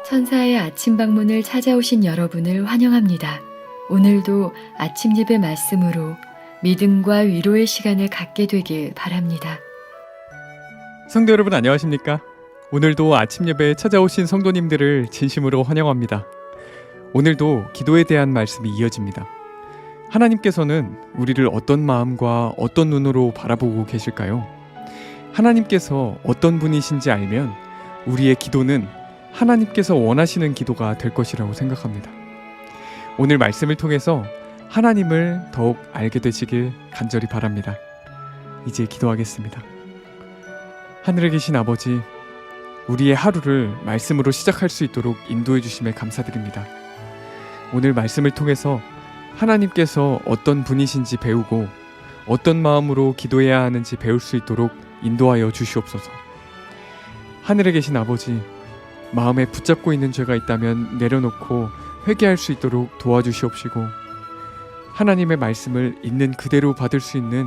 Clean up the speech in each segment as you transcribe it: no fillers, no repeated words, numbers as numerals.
천사의 아침 방문을 찾아오신 여러분을 환영합니다. 오늘도 아침 예배 말씀으로 믿음과 위로의 시간을 갖게 되길 바랍니다. 성도 여러분 안녕하십니까? 오늘도 아침 예배에 찾아오신 성도님들을 진심으로 환영합니다. 오늘도 기도에 대한 말씀이 이어집니다. 하나님께서는 우리를 어떤 마음과 어떤 눈으로 바라보고 계실까요? 하나님께서 어떤 분이신지 알면 우리의 기도는 하나님께서 원하시는 기도가 될 것이라고 생각합니다. 오늘 말씀을 통해서 하나님을 더욱 알게 되시길 간절히 바랍니다. 이제 기도하겠습니다. 하늘에 계신 아버지, 우리의 하루를 말씀으로 시작할 수 있도록 인도해 주심에 감사드립니다. 오늘 말씀을 통해서 하나님께서 어떤 분이신지 배우고 어떤 마음으로 기도해야 하는지 배울 수 있도록 인도하여 주시옵소서. 하늘에 계신 아버지, 마음에 붙잡고 있는 죄가 있다면 내려놓고 회개할 수 있도록 도와주시옵시고, 하나님의 말씀을 있는 그대로 받을 수 있는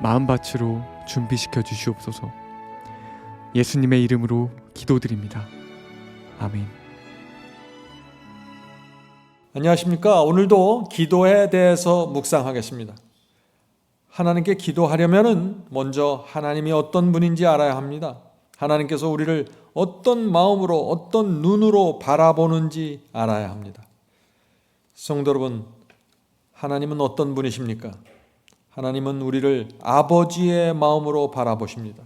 마음밭으로 준비시켜 주시옵소서. 예수님의 이름으로 기도드립니다. 아멘. 안녕하십니까? 오늘도 기도에 대해서 묵상하겠습니다. 하나님께 기도하려면 먼저 하나님이 어떤 분인지 알아야 합니다. 하나님께서 우리를 어떤 마음으로 어떤 눈으로 바라보는지 알아야 합니다. 성도 여러분, 하나님은 어떤 분이십니까? 하나님은 우리를 아버지의 마음으로 바라보십니다.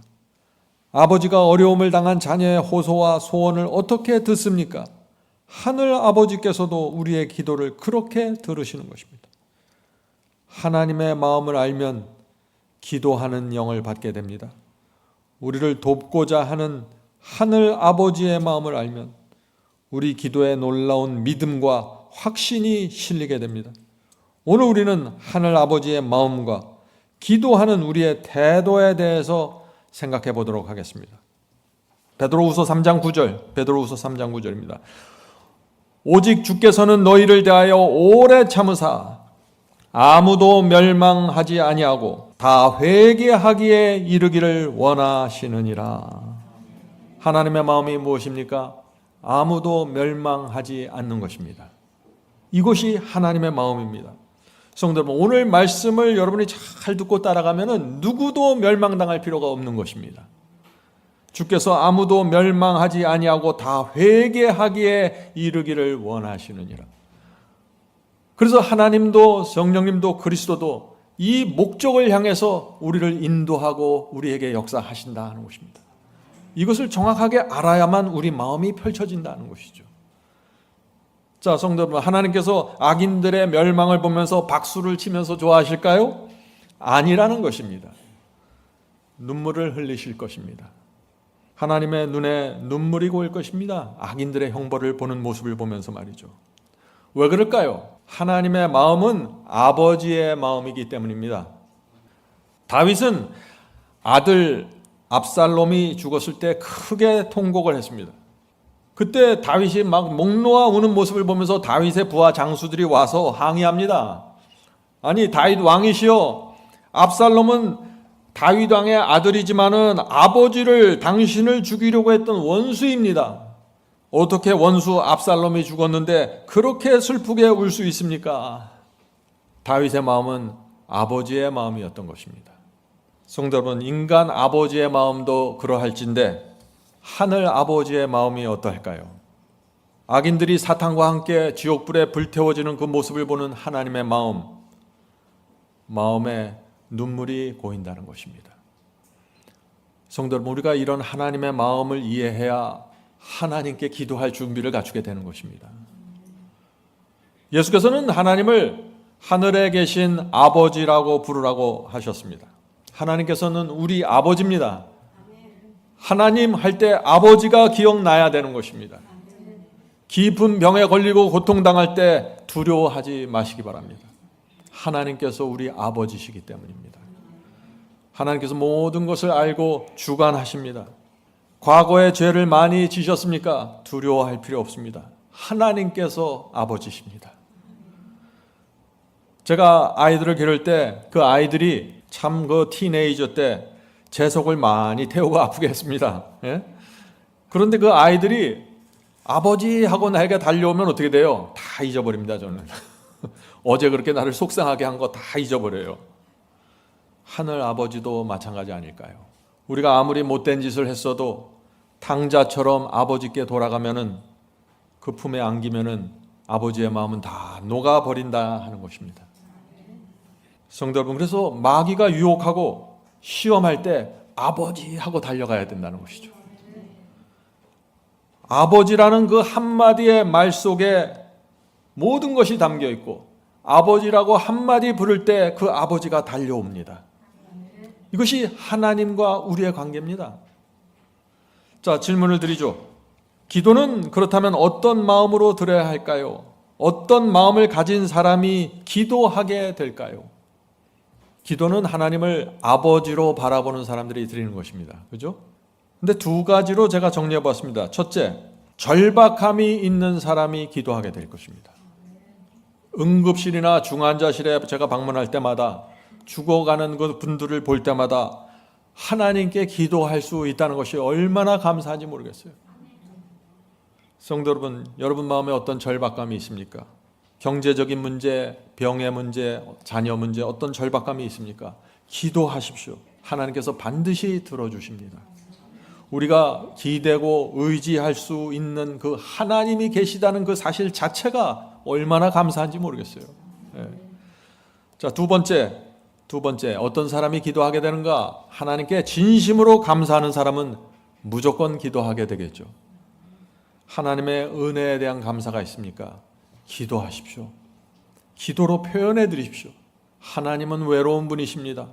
아버지가 어려움을 당한 자녀의 호소와 소원을 어떻게 듣습니까? 하늘 아버지께서도 우리의 기도를 그렇게 들으시는 것입니다. 하나님의 마음을 알면 기도하는 영을 받게 됩니다. 우리를 돕고자 하는 하늘 아버지의 마음을 알면 우리 기도에 놀라운 믿음과 확신이 실리게 됩니다. 오늘 우리는 하늘 아버지의 마음과 기도하는 우리의 태도에 대해서 생각해 보도록 하겠습니다. 베드로후서 3장 9절입니다. 오직 주께서는 너희를 대하여 오래 참으사 아무도 멸망하지 아니하고 다 회개하기에 이르기를 원하시느니라. 하나님의 마음이 무엇입니까? 아무도 멸망하지 않는 것입니다. 이것이 하나님의 마음입니다. 성도 여러분, 오늘 말씀을 여러분이 잘 듣고 따라가면 누구도 멸망당할 필요가 없는 것입니다. 주께서 아무도 멸망하지 아니하고 다 회개하기에 이르기를 원하시느니라. 그래서 하나님도 성령님도 그리스도도 이 목적을 향해서 우리를 인도하고 우리에게 역사하신다는 것입니다. 이것을 정확하게 알아야만 우리 마음이 펼쳐진다는 것이죠. 자, 성도 여러분, 하나님께서 악인들의 멸망을 보면서 박수를 치면서 좋아하실까요? 아니라는 것입니다. 눈물을 흘리실 것입니다. 하나님의 눈에 눈물이 고일 것입니다. 악인들의 형벌을 보는 모습을 보면서 말이죠. 왜 그럴까요? 하나님의 마음은 아버지의 마음이기 때문입니다. 다윗은 아들 압살롬이 죽었을 때 크게 통곡을 했습니다. 그때 다윗이 막 목 놓아 우는 모습을 보면서 다윗의 부하 장수들이 와서 항의합니다. 아니, 다윗 왕이시여, 압살롬은 다윗 왕의 아들이지만은 아버지를, 당신을 죽이려고 했던 원수입니다. 어떻게 원수 압살롬이 죽었는데 그렇게 슬프게 울 수 있습니까? 다윗의 마음은 아버지의 마음이었던 것입니다. 성도 여러분, 인간 아버지의 마음도 그러할진데 하늘 아버지의 마음이 어떠할까요? 악인들이 사탄과 함께 지옥불에 불태워지는 그 모습을 보는 하나님의 마음에 눈물이 고인다는 것입니다. 성도 여러분, 우리가 이런 하나님의 마음을 이해해야 하나님께 기도할 준비를 갖추게 되는 것입니다. 예수께서는 하나님을 하늘에 계신 아버지라고 부르라고 하셨습니다. 하나님께서는 우리 아버지입니다. 하나님 할 때 아버지가 기억나야 되는 것입니다. 깊은 병에 걸리고 고통당할 때 두려워하지 마시기 바랍니다. 하나님께서 우리 아버지시기 때문입니다. 하나님께서 모든 것을 알고 주관하십니다. 과거에 죄를 많이 지셨습니까? 두려워할 필요 없습니다. 하나님께서 아버지십니다. 제가 아이들을 기를 때 그 아이들이 참 그 티네이저 때 제 속을 많이 태우고 아프게 했습니다. 예? 그런데 그 아이들이 아버지 하고 나에게 달려오면 어떻게 돼요? 다 잊어버립니다, 저는. 어제 그렇게 나를 속상하게 한 거 다 잊어버려요. 하늘 아버지도 마찬가지 아닐까요? 우리가 아무리 못된 짓을 했어도 탕자처럼 아버지께 돌아가면은 그 품에 안기면은 아버지의 마음은 다 녹아버린다 하는 것입니다. 성도 여러분, 그래서 마귀가 유혹하고 시험할 때 아버지 하고 달려가야 된다는 것이죠. 아버지라는 그 한마디의 말 속에 모든 것이 담겨 있고 아버지라고 한마디 부를 때 그 아버지가 달려옵니다. 이것이 하나님과 우리의 관계입니다. 자, 질문을 드리죠. 기도는 그렇다면 어떤 마음으로 드려야 할까요? 어떤 마음을 가진 사람이 기도하게 될까요? 기도는 하나님을 아버지로 바라보는 사람들이 드리는 것입니다. 그죠? 근데 두 가지로 제가 정리해 봤습니다. 첫째, 절박함이 있는 사람이 기도하게 될 것입니다. 응급실이나 중환자실에 제가 방문할 때마다 죽어가는 그 분들을 볼 때마다 하나님께 기도할 수 있다는 것이 얼마나 감사한지 모르겠어요. 성도 여러분, 여러분 마음에 어떤 절박감이 있습니까? 경제적인 문제, 병의 문제, 자녀 문제, 어떤 절박감이 있습니까? 기도하십시오. 하나님께서 반드시 들어주십니다. 우리가 기대고 의지할 수 있는 그 하나님이 계시다는 그 사실 자체가 얼마나 감사한지 모르겠어요. 네. 자, 두 번째, 어떤 사람이 기도하게 되는가? 하나님께 진심으로 감사하는 사람은 무조건 기도하게 되겠죠. 하나님의 은혜에 대한 감사가 있습니까? 기도하십시오. 기도로 표현해 드리십시오. 하나님은 외로운 분이십니다.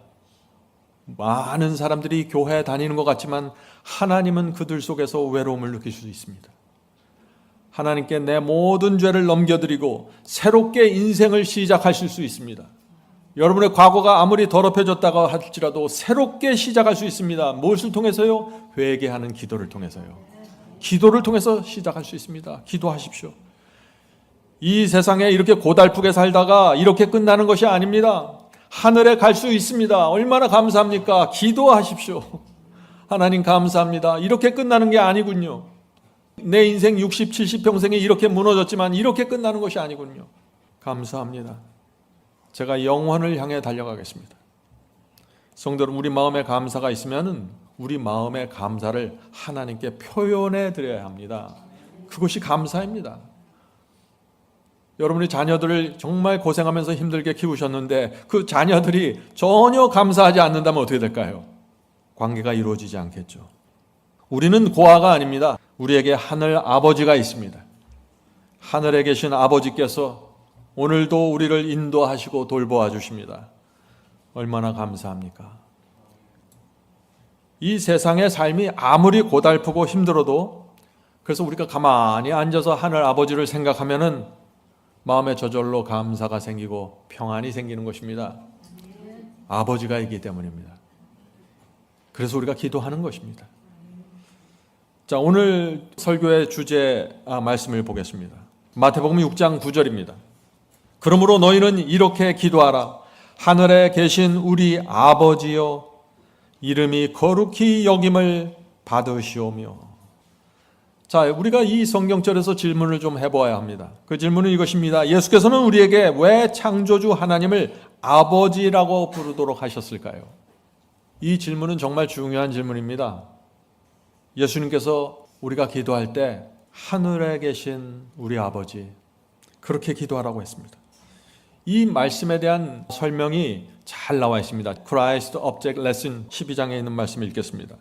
많은 사람들이 교회에 다니는 것 같지만 하나님은 그들 속에서 외로움을 느낄 수 있습니다. 하나님께 내 모든 죄를 넘겨드리고 새롭게 인생을 시작하실 수 있습니다. 여러분의 과거가 아무리 더럽혀졌다고 할지라도 새롭게 시작할 수 있습니다. 무엇을 통해서요? 회개하는 기도를 통해서요. 기도를 통해서 시작할 수 있습니다. 기도하십시오. 이 세상에 이렇게 고달프게 살다가 이렇게 끝나는 것이 아닙니다. 하늘에 갈 수 있습니다. 얼마나 감사합니까? 기도하십시오. 하나님 감사합니다. 이렇게 끝나는 게 아니군요. 내 인생 60, 70평생이 이렇게 무너졌지만 이렇게 끝나는 것이 아니군요. 감사합니다. 제가 영원을 향해 달려가겠습니다. 성도 여러분, 우리 마음에 감사가 있으면 우리 마음의 감사를 하나님께 표현해 드려야 합니다. 그것이 감사입니다. 여러분이 자녀들을 정말 고생하면서 힘들게 키우셨는데 그 자녀들이 전혀 감사하지 않는다면 어떻게 될까요? 관계가 이루어지지 않겠죠. 우리는 고아가 아닙니다. 우리에게 하늘 아버지가 있습니다. 하늘에 계신 아버지께서 오늘도 우리를 인도하시고 돌보아 주십니다. 얼마나 감사합니까? 이 세상의 삶이 아무리 고달프고 힘들어도 그래서 우리가 가만히 앉아서 하늘 아버지를 생각하면은 마음에 저절로 감사가 생기고 평안이 생기는 것입니다. 아버지가 있기 때문입니다. 그래서 우리가 기도하는 것입니다. 자, 오늘 설교의 주제 말씀을 보겠습니다. 마태복음 6장 9절입니다. 그러므로 너희는 이렇게 기도하라. 하늘에 계신 우리 아버지여, 이름이 거룩히 여김을 받으시오며. 자, 우리가 이 성경절에서 질문을 좀 해보아야 합니다. 그 질문은 이것입니다. 예수께서는 우리에게 왜 창조주 하나님을 아버지라고 부르도록 하셨을까요? 이 질문은 정말 중요한 질문입니다. 예수님께서 우리가 기도할 때 하늘에 계신 우리 아버지, 그렇게 기도하라고 했습니다. 이 말씀에 대한 설명이 잘 나와 있습니다. Christ Object Lesson 12장에 있는 말씀을 읽겠습니다.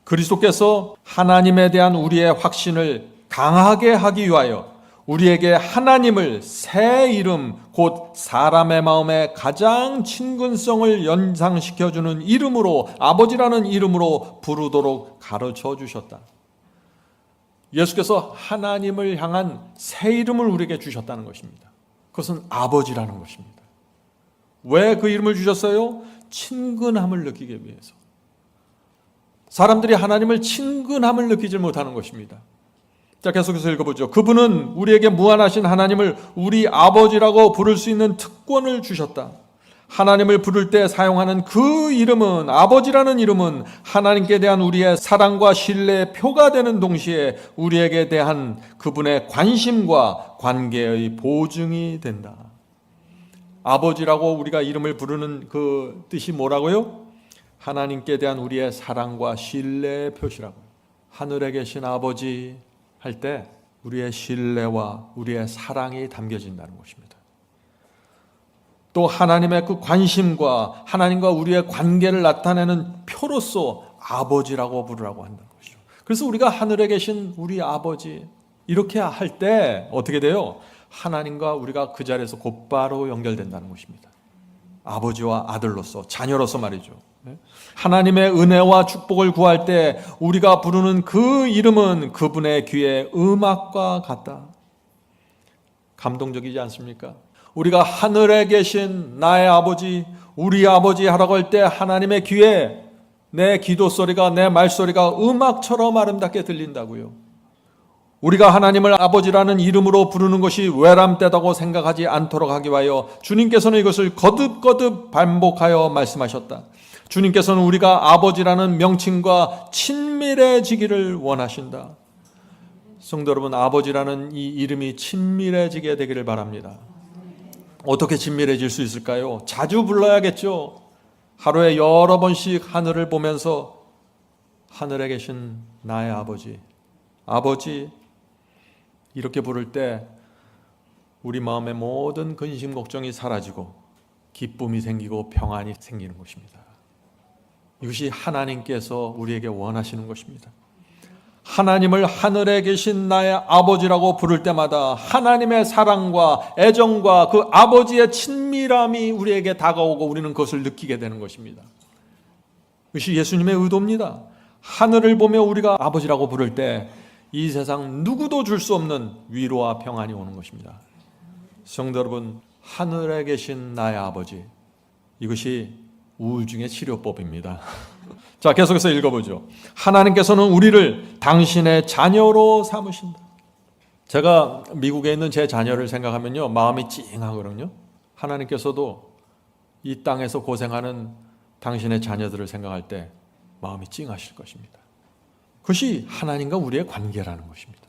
그리스도께서 하나님에 대한 우리의 확신을 강하게 하기 위하여 우리에게 하나님을 새 이름, 곧 사람의 마음에 가장 친근성을 연상시켜주는 이름으로, 아버지라는 이름으로 부르도록 가르쳐 주셨다. 예수께서 하나님을 향한 새 이름을 우리에게 주셨다는 것입니다. 그것은 아버지라는 것입니다. 왜 그 이름을 주셨어요? 친근함을 느끼기 위해서. 사람들이 하나님을 친근함을 느끼지 못하는 것입니다. 자, 계속해서 읽어보죠. 그분은 우리에게 무한하신 하나님을 우리 아버지라고 부를 수 있는 특권을 주셨다. 하나님을 부를 때 사용하는 그 이름은, 아버지라는 이름은 하나님께 대한 우리의 사랑과 신뢰의 표가 되는 동시에 우리에게 대한 그분의 관심과 관계의 보증이 된다. 아버지라고 우리가 이름을 부르는 그 뜻이 뭐라고요? 하나님께 대한 우리의 사랑과 신뢰의 표시라고요. 하늘에 계신 아버지 할 때 우리의 신뢰와 우리의 사랑이 담겨진다는 것입니다. 또 하나님의 그 관심과 하나님과 우리의 관계를 나타내는 표로서 아버지라고 부르라고 한다는 것이죠. 그래서 우리가 하늘에 계신 우리 아버지 이렇게 할 때 어떻게 돼요? 하나님과 우리가 그 자리에서 곧바로 연결된다는 것입니다. 아버지와 아들로서, 자녀로서 말이죠. 하나님의 은혜와 축복을 구할 때 우리가 부르는 그 이름은 그분의 귀에 음악과 같다. 감동적이지 않습니까? 우리가 하늘에 계신 나의 아버지, 우리 아버지 하라고 할 때 하나님의 귀에 내 기도 소리가, 내 말소리가 음악처럼 아름답게 들린다고요. 우리가 하나님을 아버지라는 이름으로 부르는 것이 외람되다고 생각하지 않도록 하기 위하여 주님께서는 이것을 거듭거듭 반복하여 말씀하셨다. 주님께서는 우리가 아버지라는 명칭과 친밀해지기를 원하신다. 성도 여러분, 아버지라는 이 이름이 친밀해지게 되기를 바랍니다. 어떻게 친밀해질 수 있을까요? 자주 불러야겠죠. 하루에 여러 번씩 하늘을 보면서 하늘에 계신 나의 아버지, 아버지 이렇게 부를 때 우리 마음의 모든 근심 걱정이 사라지고 기쁨이 생기고 평안이 생기는 것입니다. 이것이 하나님께서 우리에게 원하시는 것입니다. 하나님을 하늘에 계신 나의 아버지라고 부를 때마다 하나님의 사랑과 애정과 그 아버지의 친밀함이 우리에게 다가오고 우리는 그것을 느끼게 되는 것입니다. 그것이 예수님의 의도입니다. 하늘을 보며 우리가 아버지라고 부를 때 이 세상 누구도 줄 수 없는 위로와 평안이 오는 것입니다. 성도 여러분, 하늘에 계신 나의 아버지, 이것이 우울증의 치료법입니다. 자, 계속해서 읽어보죠. 하나님께서는 우리를 당신의 자녀로 삼으신다. 제가 미국에 있는 제 자녀를 생각하면요, 마음이 찡하거든요. 하나님께서도 이 땅에서 고생하는 당신의 자녀들을 생각할 때 마음이 찡하실 것입니다. 그것이 하나님과 우리의 관계라는 것입니다.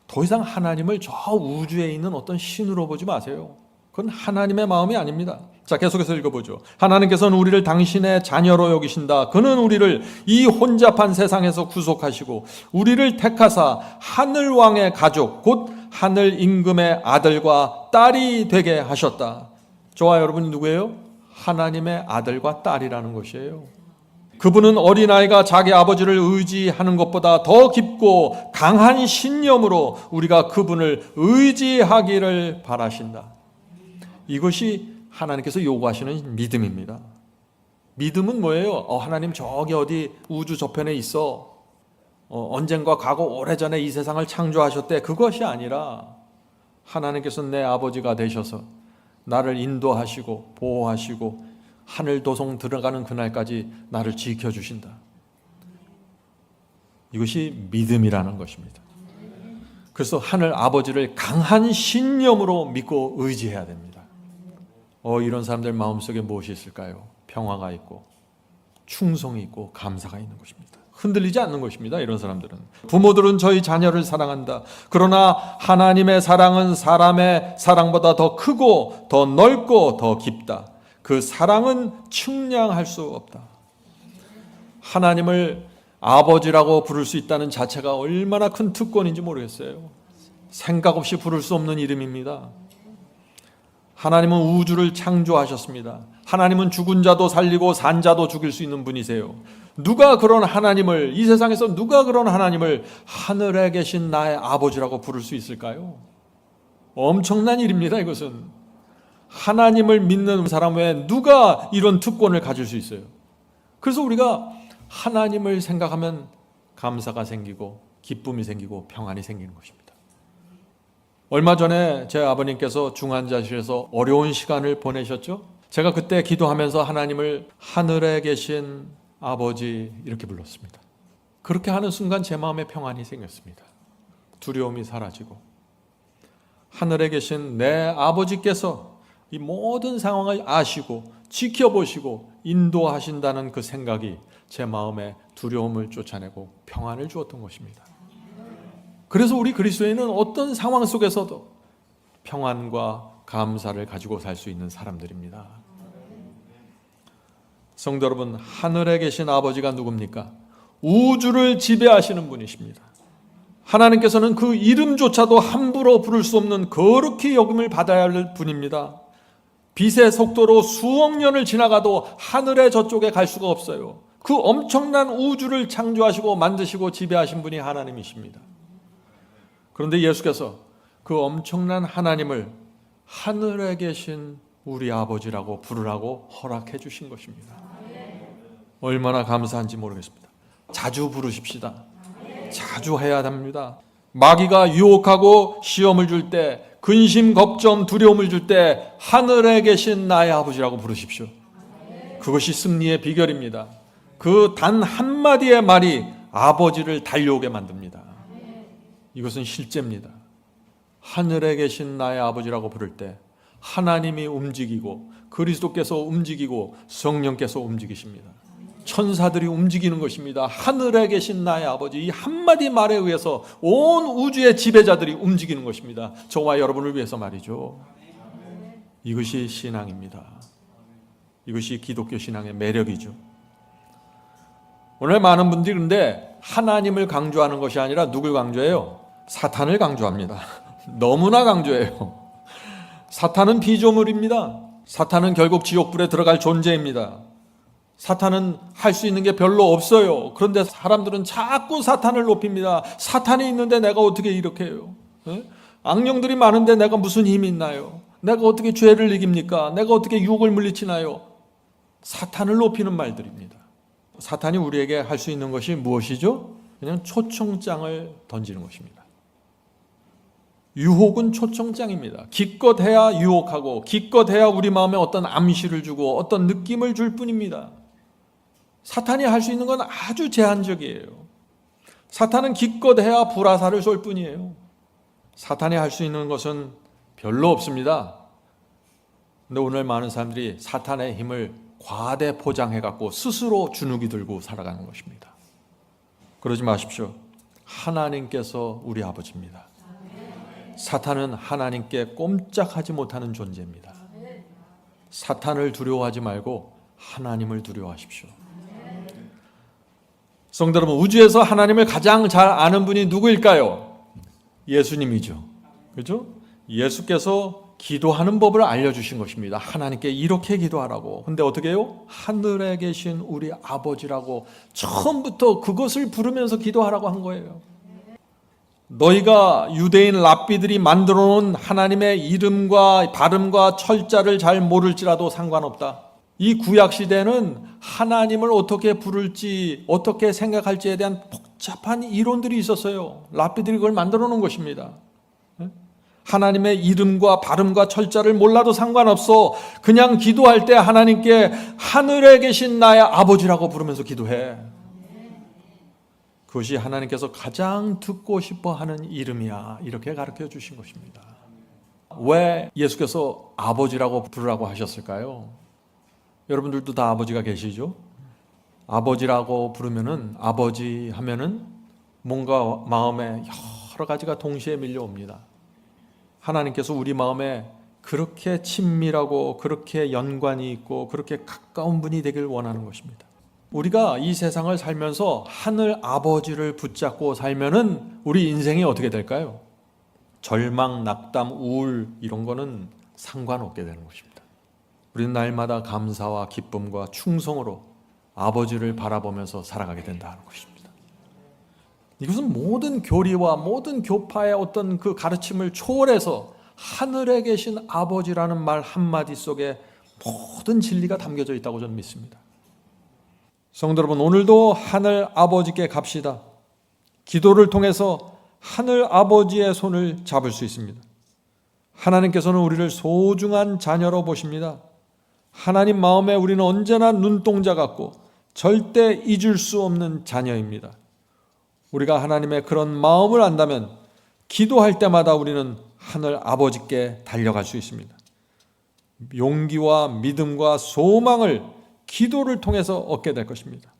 더 이상 하나님을 저 우주에 있는 어떤 신으로 보지 마세요. 그건 하나님의 마음이 아닙니다. 자, 계속해서 읽어보죠. 하나님께서는 우리를 당신의 자녀로 여기신다. 그는 우리를 이 혼잡한 세상에서 구속하시고 우리를 택하사 하늘왕의 가족 곧 하늘 임금의 아들과 딸이 되게 하셨다. 저와 여러분이 누구예요? 하나님의 아들과 딸이라는 것이에요. 그분은 어린아이가 자기 아버지를 의지하는 것보다 더 깊고 강한 신념으로 우리가 그분을 의지하기를 바라신다. 이것이 하나님께서 요구하시는 믿음입니다. 믿음은 뭐예요? 하나님 저기 어디 우주 저편에 있어. 언젠가 과거 오래전에 이 세상을 창조하셨대. 그것이 아니라 하나님께서 내 아버지가 되셔서 나를 인도하시고 보호하시고 하늘 도성 들어가는 그날까지 나를 지켜주신다. 이것이 믿음이라는 것입니다. 그래서 하늘 아버지를 강한 신념으로 믿고 의지해야 됩니다. 이런 사람들 마음속에 무엇이 있을까요? 평화가 있고 충성이 있고 감사가 있는 것입니다. 흔들리지 않는 것입니다. 이런 사람들은. 부모들은 저희 자녀를 사랑한다. 그러나 하나님의 사랑은 사람의 사랑보다 더 크고 더 넓고 더 깊다. 그 사랑은 측량할 수 없다. 하나님을 아버지라고 부를 수 있다는 자체가 얼마나 큰 특권인지 모르겠어요. 생각 없이 부를 수 없는 이름입니다. 하나님은 우주를 창조하셨습니다. 하나님은 죽은 자도 살리고 산 자도 죽일 수 있는 분이세요. 누가 그런 하나님을, 이 세상에서 누가 그런 하나님을 하늘에 계신 나의 아버지라고 부를 수 있을까요? 엄청난 일입니다. 이것은. 하나님을 믿는 사람 외에 누가 이런 특권을 가질 수 있어요? 그래서 우리가 하나님을 생각하면 감사가 생기고 기쁨이 생기고 평안이 생기는 것입니다. 얼마 전에 제 아버님께서 중환자실에서 어려운 시간을 보내셨죠? 제가 그때 기도하면서 하나님을 하늘에 계신 아버지 이렇게 불렀습니다. 그렇게 하는 순간 제 마음에 평안이 생겼습니다. 두려움이 사라지고 하늘에 계신 내 아버지께서 이 모든 상황을 아시고 지켜보시고 인도하신다는 그 생각이 제 마음에 두려움을 쫓아내고 평안을 주었던 것입니다. 그래서 우리 그리스도인은 어떤 상황 속에서도 평안과 감사를 가지고 살 수 있는 사람들입니다. 성도 여러분, 하늘에 계신 아버지가 누굽니까? 우주를 지배하시는 분이십니다. 하나님께서는 그 이름조차도 함부로 부를 수 없는 거룩히 여김을 받아야 할 분입니다. 빛의 속도로 수억 년을 지나가도 하늘의 저쪽에 갈 수가 없어요. 그 엄청난 우주를 창조하시고 만드시고 지배하신 분이 하나님이십니다. 그런데 예수께서 그 엄청난 하나님을 하늘에 계신 우리 아버지라고 부르라고 허락해 주신 것입니다. 얼마나 감사한지 모르겠습니다. 자주 부르십시다. 자주 해야 합니다. 마귀가 유혹하고 시험을 줄 때, 근심, 걱정, 두려움을 줄 때 하늘에 계신 나의 아버지라고 부르십시오. 그것이 승리의 비결입니다. 그 단 한마디의 말이 아버지를 달려오게 만듭니다. 이것은 실제입니다. 하늘에 계신 나의 아버지라고 부를 때 하나님이 움직이고 그리스도께서 움직이고 성령께서 움직이십니다. 천사들이 움직이는 것입니다. 하늘에 계신 나의 아버지, 이 한마디 말에 의해서 온 우주의 지배자들이 움직이는 것입니다. 저와 여러분을 위해서 말이죠. 이것이 신앙입니다. 이것이 기독교 신앙의 매력이죠. 오늘 많은 분들이 그런데 하나님을 강조하는 것이 아니라 누굴 강조해요? 사탄을 강조합니다. 너무나 강조해요. 사탄은 피조물입니다. 사탄은 결국 지옥불에 들어갈 존재입니다. 사탄은 할 수 있는 게 별로 없어요. 그런데 사람들은 자꾸 사탄을 높입니다. 사탄이 있는데 내가 어떻게 이렇게 해요? 악령들이 많은데 내가 무슨 힘이 있나요? 내가 어떻게 죄를 이깁니까? 내가 어떻게 유혹을 물리치나요? 사탄을 높이는 말들입니다. 사탄이 우리에게 할 수 있는 것이 무엇이죠? 그냥 초청장을 던지는 것입니다. 유혹은 초청장입니다. 기껏 해야 유혹하고 기껏 해야 우리 마음에 어떤 암시를 주고 어떤 느낌을 줄 뿐입니다. 사탄이 할 수 있는 건 아주 제한적이에요. 사탄은 기껏 해야 불화살을 쏠 뿐이에요. 사탄이 할 수 있는 것은 별로 없습니다. 근데 오늘 많은 사람들이 사탄의 힘을 과대 포장해갖고 스스로 주눅이 들고 살아가는 것입니다. 그러지 마십시오. 하나님께서 우리 아버지입니다. 사탄은 하나님께 꼼짝하지 못하는 존재입니다. 사탄을 두려워하지 말고 하나님을 두려워하십시오. 성도 여러분, 우주에서 하나님을 가장 잘 아는 분이 누구일까요? 예수님이죠. 그렇죠? 예수께서 기도하는 법을 알려주신 것입니다. 하나님께 이렇게 기도하라고. 근데 어떻게 해요? 하늘에 계신 우리 아버지라고 처음부터 그것을 부르면서 기도하라고 한 거예요. 너희가 유대인 랍비들이 만들어 놓은 하나님의 이름과 발음과 철자를 잘 모를지라도 상관없다. 이 구약 시대는 하나님을 어떻게 부를지 어떻게 생각할지에 대한 복잡한 이론들이 있었어요. 랍비들이 그걸 만들어 놓은 것입니다. 하나님의 이름과 발음과 철자를 몰라도 상관없어. 그냥 기도할 때 하나님께 하늘에 계신 나의 아버지라고 부르면서 기도해. 그것이 하나님께서 가장 듣고 싶어 하는 이름이야. 이렇게 가르쳐 주신 것입니다. 왜 예수께서 아버지라고 부르라고 하셨을까요? 여러분들도 다 아버지가 계시죠? 아버지라고 부르면은, 아버지 하면은 뭔가 마음에 여러 가지가 동시에 밀려옵니다. 하나님께서 우리 마음에 그렇게 친밀하고 그렇게 연관이 있고 그렇게 가까운 분이 되길 원하는 것입니다. 우리가 이 세상을 살면서 하늘 아버지를 붙잡고 살면은 우리 인생이 어떻게 될까요? 절망, 낙담, 우울 이런 거는 상관없게 되는 것입니다. 우리는 날마다 감사와 기쁨과 충성으로 아버지를 바라보면서 살아가게 된다는 것입니다. 이것은 모든 교리와 모든 교파의 어떤 그 가르침을 초월해서 하늘에 계신 아버지라는 말 한마디 속에 모든 진리가 담겨져 있다고 저는 믿습니다. 성도 여러분, 오늘도 하늘 아버지께 갑시다. 기도를 통해서 하늘 아버지의 손을 잡을 수 있습니다. 하나님께서는 우리를 소중한 자녀로 보십니다. 하나님 마음에 우리는 언제나 눈동자 같고 절대 잊을 수 없는 자녀입니다. 우리가 하나님의 그런 마음을 안다면 기도할 때마다 우리는 하늘 아버지께 달려갈 수 있습니다. 용기와 믿음과 소망을 기도를 통해서 얻게 될 것입니다.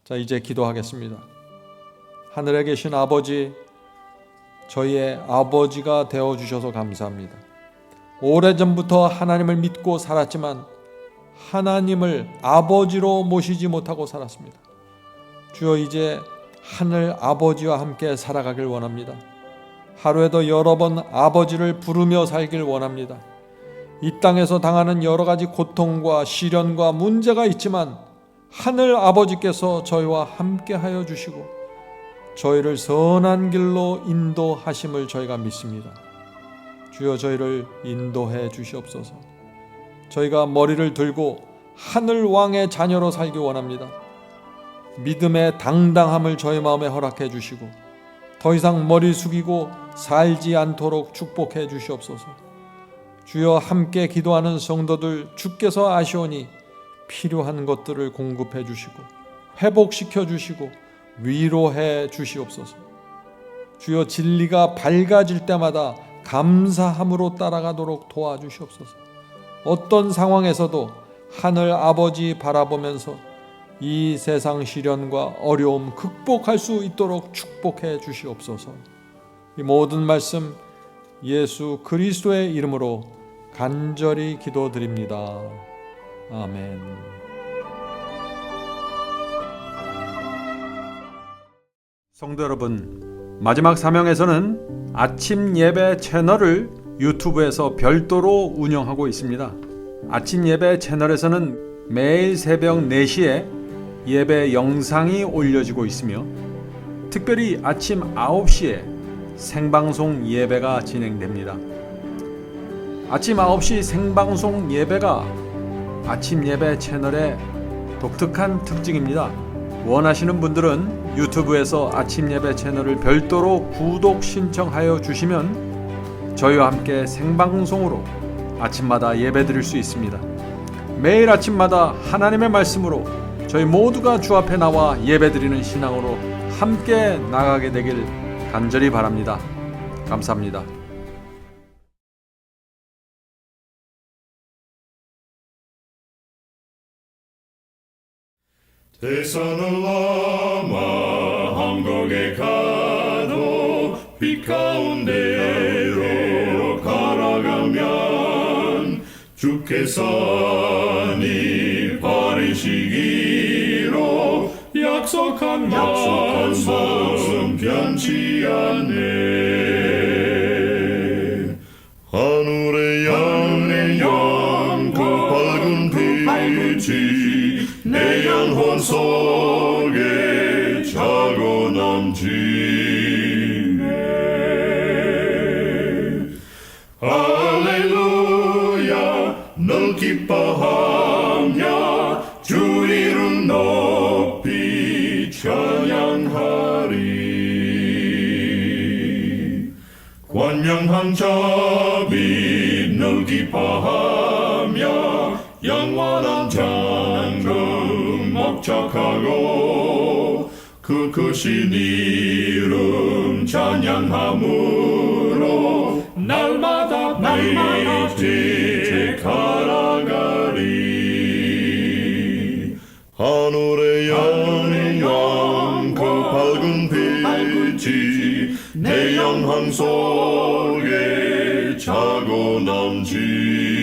자, 이제 기도하겠습니다. 하늘에 계신 아버지, 저희의 아버지가 되어주셔서 감사합니다. 오래전부터 하나님을 믿고 살았지만 하나님을 아버지로 모시지 못하고 살았습니다. 주여, 이제 하늘 아버지와 함께 살아가길 원합니다. 하루에도 여러 번 아버지를 부르며 살길 원합니다. 이 땅에서 당하는 여러 가지 고통과 시련과 문제가 있지만 하늘 아버지께서 저희와 함께 하여 주시고 저희를 선한 길로 인도하심을 저희가 믿습니다. 주여, 저희를 인도해 주시옵소서. 저희가 머리를 들고 하늘 왕의 자녀로 살기 원합니다. 믿음의 당당함을 저희 마음에 허락해 주시고 더 이상 머리 숙이고 살지 않도록 축복해 주시옵소서. 주여, 함께 기도하는 성도들 주께서 아시오니 필요한 것들을 공급해 주시고 회복시켜 주시고 위로해 주시옵소서. 주여, 진리가 밝아질 때마다 감사함으로 따라가도록 도와주시옵소서. 어떤 상황에서도 하늘 아버지 바라보면서 이 세상 시련과 어려움 극복할 수 있도록 축복해 주시옵소서. 이 모든 말씀 예수 그리스도의 이름으로 간절히 기도드립니다. 아멘. 성도 여러분, 마지막 사명에서는 아침 예배 채널을 유튜브에서 별도로 운영하고 있습니다. 아침 예배 채널에서는 매일 새벽 4시에 예배 영상이 올려지고 있으며 특별히 아침 9시에 생방송 예배가 진행됩니다. 아침 9시 생방송 예배가 아침 예배 채널의 독특한 특징입니다. 원하시는 분들은 유튜브에서 아침 예배 채널을 별도로 구독 신청하여 주시면 저희와 함께 생방송으로 아침마다 예배 드릴 수 있습니다. 매일 아침마다 하나님의 말씀으로 저희 모두가 주 앞에 나와 예배 드리는 신앙으로 함께 나가게 되길 간절히 바랍니다. 감사합니다. 대산을 넘어 한국에 가도 빛 가운데로 걸어가면 주께서 네 버리시기로 약속한 말씀 변치 않네. 하늘의 양 그 밝은 빛이 내 영혼 속에 차고 넘치네. 할렐루야, 늘 기뻐하며 주 이름 높이 찬양하리. 권명한 자비 늘 기뻐하며 영원한 장금 목적하고 그 크신 이름 찬양함으로 날마다 빛에 걸어가리. 하늘의 영광 그 밝은 빛이 내 영혼 속에 차고 넘치